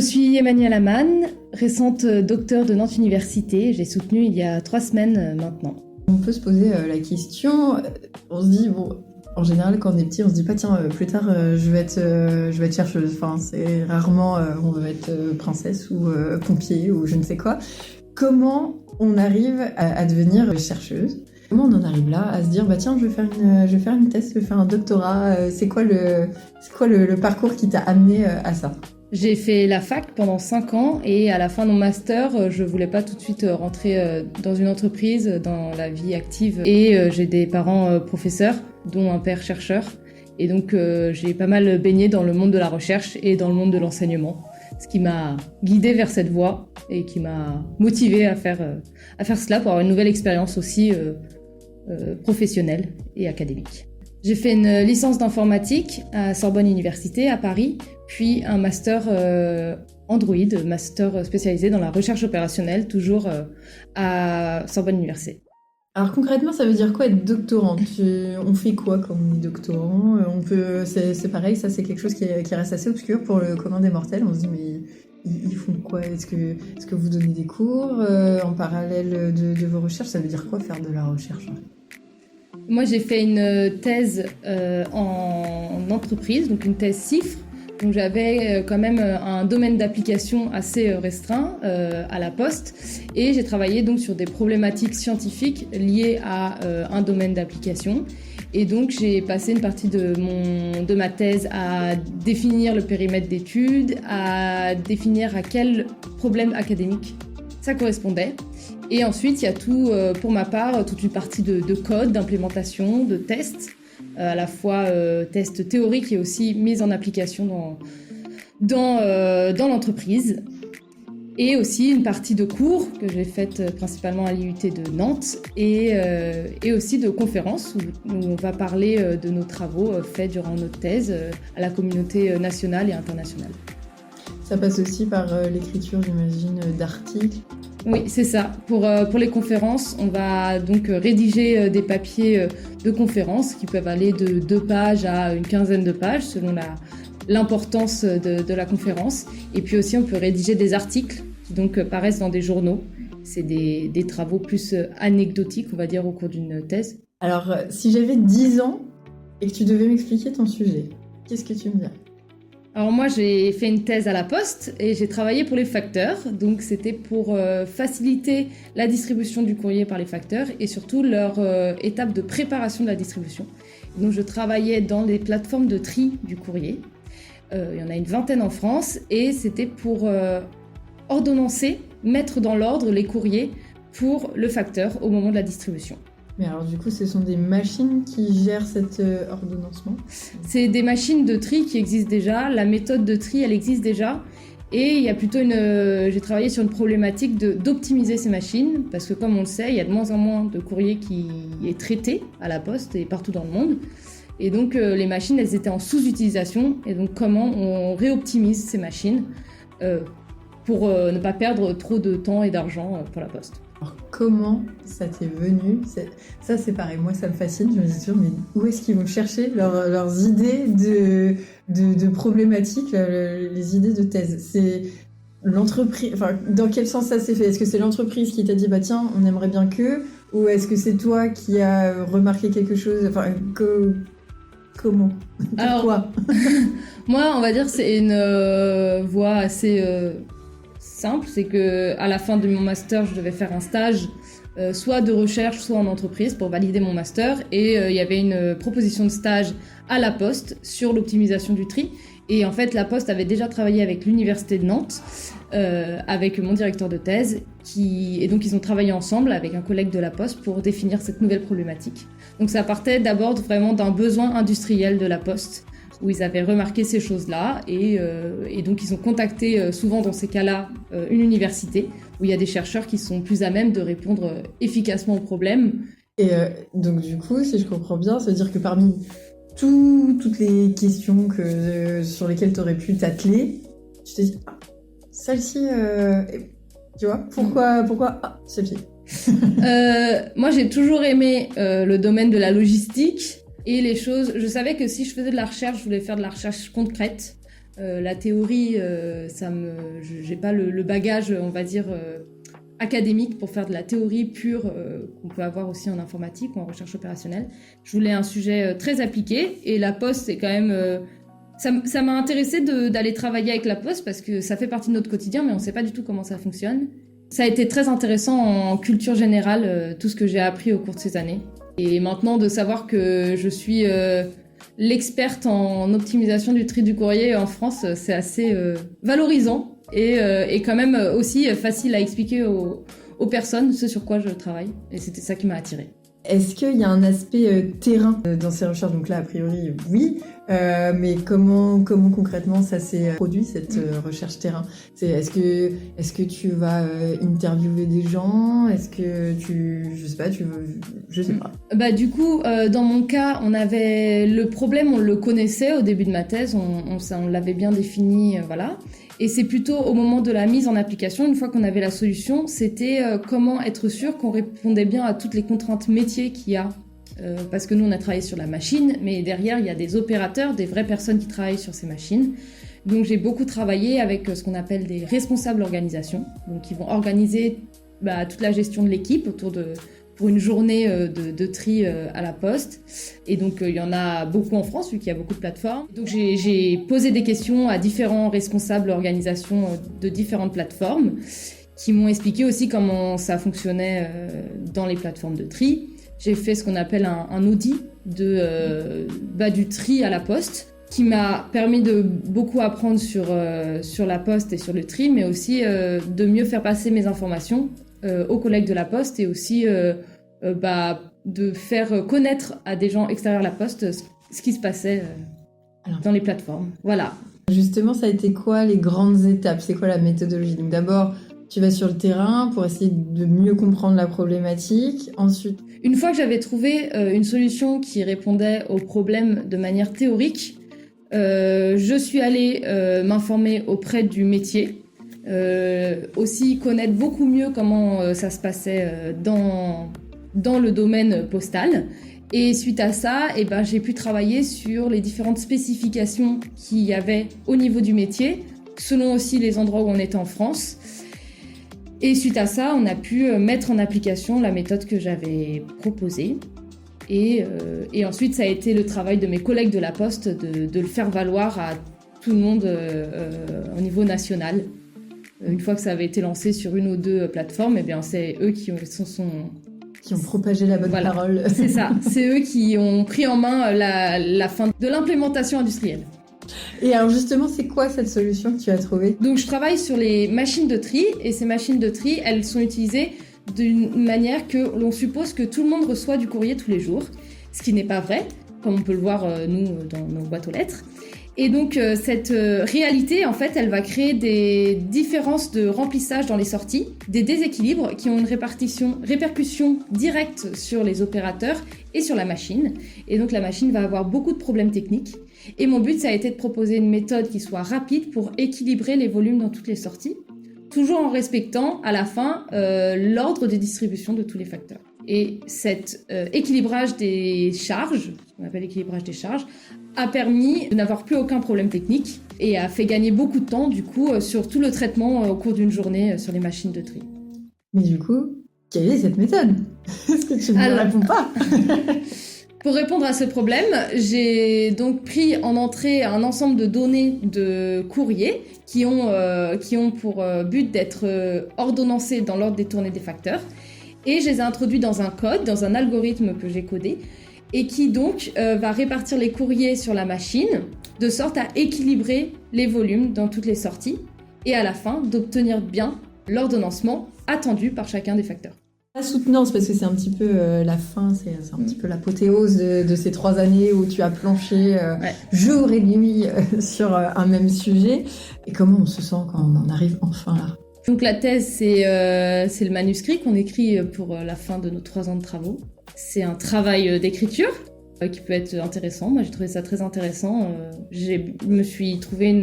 suis Emmanuelle Amann, récente docteure de Nantes Université. J'ai soutenu il y a 3 semaines maintenant. On peut se poser la question, on se dit, bon, en général, quand on est petit, on se dit pas, tiens, plus tard, je vais être chercheuse. Enfin, c'est rarement, on veut être princesse ou pompier ou je ne sais quoi. Comment on arrive à devenir chercheuse ? Comment on en arrive là, à se dire, bah tiens, je vais faire une thèse, je vais faire un doctorat. C'est quoi le parcours qui t'a amené à ça ? J'ai fait la fac pendant 5 ans et à la fin de mon master, je voulais pas tout de suite rentrer dans une entreprise, dans la vie active. Et j'ai des parents professeurs, dont un père chercheur. Et donc j'ai pas mal baigné dans le monde de la recherche et dans le monde de l'enseignement. Ce qui m'a guidée vers cette voie et qui m'a motivée à faire cela pour avoir une nouvelle expérience aussi professionnelle et académique. J'ai fait une licence d'informatique à Sorbonne Université à Paris, puis un master Android, master spécialisé dans la recherche opérationnelle, toujours à Sorbonne Université. Alors concrètement, ça veut dire quoi être doctorant ? On fait quoi quand on est doctorant ? C'est pareil, ça c'est quelque chose qui reste assez obscur pour le commun des mortels. On se dit mais ils font quoi ? Est-ce que vous donnez des cours en parallèle de vos recherches ? Ça veut dire quoi faire de la recherche ? Moi j'ai fait une thèse en entreprise, donc une thèse CIFRE. Donc j'avais quand même un domaine d'application assez restreint à la Poste et j'ai travaillé donc sur des problématiques scientifiques liées à un domaine d'application. Et donc j'ai passé une partie de ma thèse à définir le périmètre d'études, à définir à quel problème académique ça correspondait. Et ensuite il y a tout, pour ma part, toute une partie de code, d'implémentation, de tests. À la fois tests théoriques et aussi mise en application dans l'entreprise. Et aussi une partie de cours que j'ai faite principalement à l'IUT de Nantes et aussi de conférences où on va parler de nos travaux faits durant notre thèse à la communauté nationale et internationale. Ça passe aussi par l'écriture, j'imagine, d'articles. Oui, c'est ça. Pour les conférences, on va donc rédiger des papiers de conférences qui peuvent aller de 2 pages à une quinzaine de pages selon l'importance de la conférence. Et puis aussi, on peut rédiger des articles qui donc paraissent dans des journaux. C'est des travaux plus anecdotiques, on va dire, au cours d'une thèse. Alors, si j'avais 10 ans et que tu devais m'expliquer ton sujet, qu'est-ce que tu me dirais ? Alors moi, j'ai fait une thèse à la Poste et j'ai travaillé pour les facteurs. Donc c'était pour faciliter la distribution du courrier par les facteurs et surtout leur étape de préparation de la distribution. Donc je travaillais dans les plateformes de tri du courrier. Il y en a une 20aine en France et c'était pour ordonnancer, mettre dans l'ordre les courriers pour le facteur au moment de la distribution. Mais alors du coup, ce sont des machines qui gèrent cet ordonnancement ? C'est des machines de tri qui existent déjà, la méthode de tri elle existe déjà et il y a plutôt j'ai travaillé sur une problématique d'optimiser ces machines parce que comme on le sait, il y a de moins en moins de courrier qui est traité à la Poste et partout dans le monde et donc les machines elles étaient en sous-utilisation et donc comment on réoptimise ces machines pour ne pas perdre trop de temps et d'argent pour la Poste. Alors, comment ça t'est venu ? Ça, c'est pareil, moi, ça me fascine. Je me dis toujours, mais où est-ce qu'ils vont chercher leurs idées de problématiques, les idées de thèse ? C'est l'entreprise... Enfin, dans quel sens ça s'est fait ? Est-ce que c'est l'entreprise qui t'a dit, bah tiens, on aimerait bien que... Ou est-ce que c'est toi qui as remarqué quelque chose ? Enfin, comment ? Pourquoi ? Moi, on va dire que c'est une voie assez... simple, c'est que à la fin de mon master, je devais faire un stage soit de recherche, soit en entreprise pour valider mon master et il y avait une proposition de stage à la Poste sur l'optimisation du tri et en fait la Poste avait déjà travaillé avec l'université de Nantes avec mon directeur de thèse et donc ils ont travaillé ensemble avec un collègue de la Poste pour définir cette nouvelle problématique. Donc ça partait d'abord vraiment d'un besoin industriel de la Poste où ils avaient remarqué ces choses-là et donc ils ont contacté souvent dans ces cas-là une université où il y a des chercheurs qui sont plus à même de répondre efficacement aux problèmes. Et donc du coup, si je comprends bien, ça veut dire que parmi toutes les questions sur lesquelles tu aurais pu t'atteler, tu t'es dit celle-ci, tu vois, pourquoi celle-ci. Moi j'ai toujours aimé le domaine de la logistique. Et les choses, je savais que si je faisais de la recherche, je voulais faire de la recherche concrète, La théorie, j'ai pas le bagage, on va dire, académique pour faire de la théorie pure qu'on peut avoir aussi en informatique ou en recherche opérationnelle. Je voulais un sujet très appliqué et la Poste, c'est quand même... ça m'a intéressé d'aller travailler avec la Poste parce que ça fait partie de notre quotidien, mais on sait pas du tout comment ça fonctionne. Ça a été très intéressant en culture générale, tout ce que j'ai appris au cours de ces années. Et maintenant, de savoir que je suis l'experte en optimisation du tri du courrier en France, c'est assez valorisant et quand même aussi facile à expliquer aux personnes ce sur quoi je travaille. Et c'était ça qui m'a attirée. Est-ce qu'il y a un aspect terrain dans ces recherches? Donc là, a priori, oui. Mais comment concrètement ça s'est produit, cette recherche terrain? Est-ce que tu vas interviewer des gens? Est-ce que je sais pas. Bah, du coup, dans mon cas, on avait le problème, on le connaissait au début de ma thèse, on l'avait bien défini, voilà. Et c'est plutôt au moment de la mise en application, une fois qu'on avait la solution, c'était comment être sûr qu'on répondait bien à toutes les contraintes métiers qu'il y a. Parce que nous, on a travaillé sur la machine, mais derrière, il y a des opérateurs, des vraies personnes qui travaillent sur ces machines. Donc, j'ai beaucoup travaillé avec ce qu'on appelle des responsables organisation, donc qui vont organiser toute la gestion de l'équipe pour une journée de tri à la Poste. Et donc, il y en a beaucoup en France, vu qu'il y a beaucoup de plateformes. Donc, j'ai posé des questions à différents responsables organisations de différentes plateformes qui m'ont expliqué aussi comment ça fonctionnait dans les plateformes de tri. J'ai fait ce qu'on appelle un audit du tri à la Poste, qui m'a permis de beaucoup apprendre sur la Poste et sur le tri, mais aussi de mieux faire passer mes informations aux collègues de la Poste et aussi de faire connaître à des gens extérieurs à la Poste ce qui se passait dans les plateformes. Voilà. Justement, ça a été quoi les grandes étapes? C'est quoi la méthodologie? Donc d'abord, tu vas sur le terrain pour essayer de mieux comprendre la problématique. Ensuite, une fois que j'avais trouvé une solution qui répondait aux problèmes de manière théorique, je suis allée m'informer auprès du métier, aussi connaître beaucoup mieux comment ça se passait dans le domaine postal. Et suite à ça, j'ai pu travailler sur les différentes spécifications qu'il y avait au niveau du métier, selon aussi les endroits où on était en France. Et suite à ça, on a pu mettre en application la méthode que j'avais proposée. Et ensuite, ça a été le travail de mes collègues de la Poste de le faire valoir à tout le monde au niveau national. Une fois que ça avait été lancé sur une ou deux plateformes, c'est eux qui ont propagé la bonne parole. C'est ça, c'est eux qui ont pris en main la fin de l'implémentation industrielle. Et alors justement, c'est quoi cette solution que tu as trouvée? Donc je travaille sur les machines de tri, et ces machines de tri, elles sont utilisées d'une manière que l'on suppose que tout le monde reçoit du courrier tous les jours, ce qui n'est pas vrai, comme on peut le voir nous dans nos boîtes aux lettres. Et donc cette réalité, en fait, elle va créer des différences de remplissage dans les sorties, des déséquilibres qui ont une répercussion directe sur les opérateurs et sur la machine. Et donc la machine va avoir beaucoup de problèmes techniques. Et mon but, ça a été de proposer une méthode qui soit rapide pour équilibrer les volumes dans toutes les sorties, toujours en respectant à la fin l'ordre de distribution de tous les facteurs. Et cet équilibrage des charges, ce qu'on appelle équilibrage des charges, a permis de n'avoir plus aucun problème technique et a fait gagner beaucoup de temps du coup sur tout le traitement au cours d'une journée sur les machines de tri. Mais du coup, quelle est cette méthode? Est-ce que tu ne me réponds pas? Pour répondre à ce problème, j'ai donc pris en entrée un ensemble de données de courrier qui ont pour but d'être ordonnancées dans l'ordre des tournées des facteurs. Et je les ai introduits dans un code, dans un algorithme que j'ai codé, et qui donc va répartir les courriers sur la machine, de sorte à équilibrer les volumes dans toutes les sorties, et à la fin d'obtenir bien l'ordonnancement attendu par chacun des facteurs. La soutenance, parce que c'est un petit peu la fin, c'est un petit peu l'apothéose de ces 3 années où tu as planché jour et nuit sur un même sujet. Et comment on se sent quand on en arrive enfin là? Donc la thèse, c'est le manuscrit qu'on écrit pour la fin de nos 3 ans de travaux. C'est un travail d'écriture qui peut être intéressant. Moi, j'ai trouvé ça très intéressant. Je me suis trouvé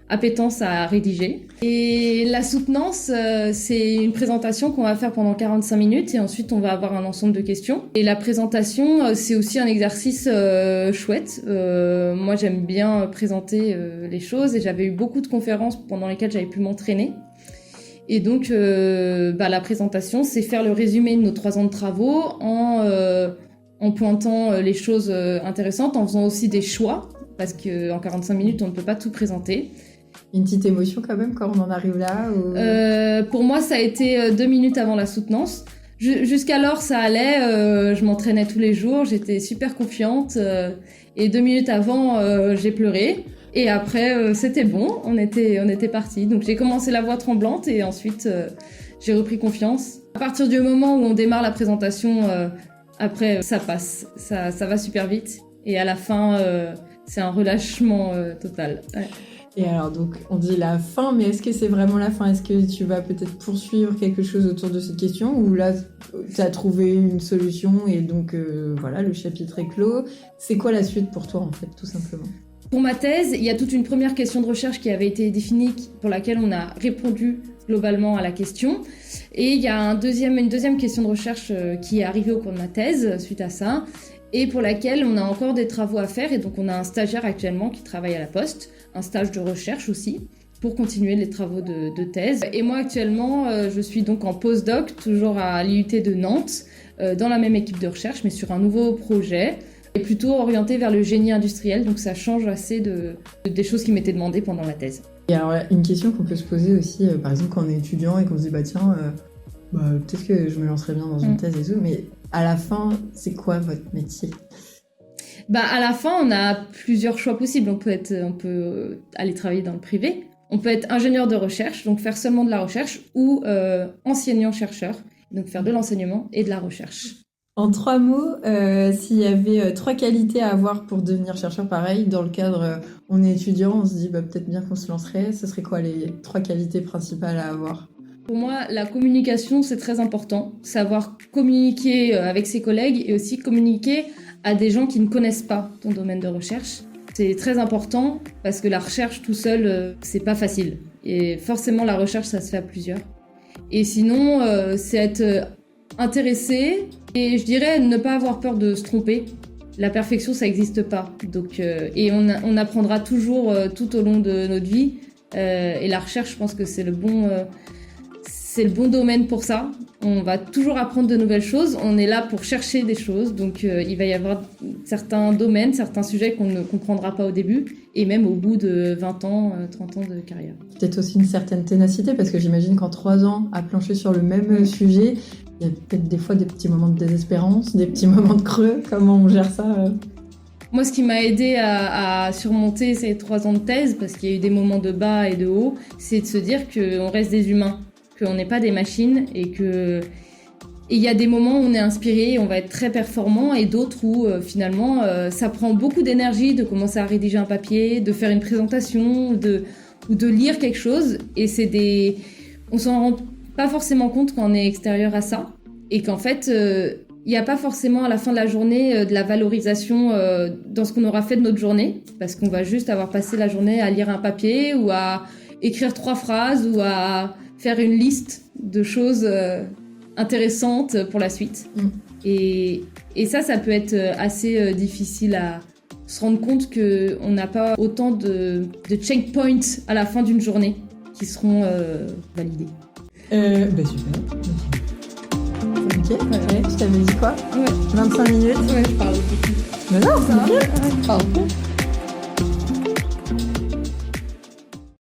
appétence à rédiger. Et la soutenance, c'est une présentation qu'on va faire pendant 45 minutes et ensuite on va avoir un ensemble de questions. Et la présentation, c'est aussi un exercice chouette. Moi, j'aime bien présenter les choses et j'avais eu beaucoup de conférences pendant lesquelles j'avais pu m'entraîner. Et donc, la présentation, c'est faire le résumé de nos 3 ans de travaux en pointant les choses intéressantes, en faisant aussi des choix, parce qu'en 45 minutes, on ne peut pas tout présenter. Une petite émotion quand même quand on en arrive là ou... Pour moi, ça a été 2 minutes avant la soutenance. Jusqu'alors, ça allait, je m'entraînais tous les jours, j'étais super confiante. Et 2 minutes avant, j'ai pleuré. Et après, c'était bon, on était partis. Donc j'ai commencé la voix tremblante et ensuite j'ai repris confiance. À partir du moment où on démarre la présentation, après ça passe, ça va super vite. Et à la fin, c'est un relâchement total. Ouais. Et alors donc on dit la fin, mais est-ce que c'est vraiment la fin? Est-ce que tu vas peut-être poursuivre quelque chose autour de cette question ou là tu as trouvé une solution et donc voilà, le chapitre est clos? C'est quoi la suite pour toi en fait, tout simplement? Pour ma thèse, il y a toute une première question de recherche qui avait été définie pour laquelle on a répondu globalement à la question. Et il y a une deuxième question de recherche qui est arrivée au cours de ma thèse suite à ça et pour laquelle on a encore des travaux à faire. Et donc on a un stagiaire actuellement qui travaille à la Poste, un stage de recherche aussi, pour continuer les travaux de thèse. Et moi actuellement, je suis donc en postdoc, toujours à l'IUT de Nantes, dans la même équipe de recherche, mais sur un nouveau projet. Et plutôt orienté vers le génie industriel, donc ça change assez des choses qui m'étaient demandées pendant la thèse. Et alors une question qu'on peut se poser aussi, par exemple quand on est étudiant et qu'on se dit tiens, peut-être que je me lancerais bien dans une thèse et tout, mais à la fin, c'est quoi votre métier? À la fin, on a plusieurs choix possibles. On peut aller travailler dans le privé, on peut être ingénieur de recherche, donc faire seulement de la recherche, ou enseignant-chercheur, donc faire de l'enseignement et de la recherche. En 3 mots, s'il y avait 3 qualités à avoir pour devenir chercheur, pareil, dans le cadre, on est étudiant, on se dit peut-être bien qu'on se lancerait, ce serait quoi les 3 qualités principales à avoir? Pour moi, la communication, c'est très important. Savoir communiquer avec ses collègues et aussi communiquer à des gens qui ne connaissent pas ton domaine de recherche. C'est très important parce que la recherche tout seul, c'est pas facile. Et forcément, la recherche, ça se fait à plusieurs. Et sinon, c'est être intéressé et je dirais ne pas avoir peur de se tromper. La perfection, ça n'existe pas. Donc, et on apprendra toujours tout au long de notre vie. Et la recherche, je pense que c'est le bon domaine pour ça. On va toujours apprendre de nouvelles choses. On est là pour chercher des choses. Donc, il va y avoir certains domaines, certains sujets qu'on ne comprendra pas au début et même au bout de 20 ans, 30 ans de carrière. Peut-être aussi une certaine ténacité parce que j'imagine qu'en 3 ans, à plancher sur le même sujet, il y a peut-être des fois des petits moments de désespérance, des petits moments de creux. Comment on gère ça? Moi, ce qui m'a aidé à surmonter ces 3 ans de thèse, parce qu'il y a eu des moments de bas et de haut, c'est de se dire qu'on reste des humains, qu'on n'est pas des machines et il y a des moments où on est inspiré, on va être très performant et d'autres où finalement ça prend beaucoup d'énergie de commencer à rédiger un papier, de faire une présentation ou de lire quelque chose et on s'en rend pas forcément compte quand on est extérieur à ça et qu'en fait il n'y a pas forcément à la fin de la journée de la valorisation dans ce qu'on aura fait de notre journée parce qu'on va juste avoir passé la journée à lire un papier ou à écrire 3 phrases ou à faire une liste de choses intéressantes pour la suite. Et ça peut être assez difficile à se rendre compte qu'on n'a pas autant de checkpoints à la fin d'une journée qui seront validés. Super. Ok, je t'avais dit quoi? 25 minutes? Ouais, je parle beaucoup. Mais non, c'est ok. Je parle beaucoup.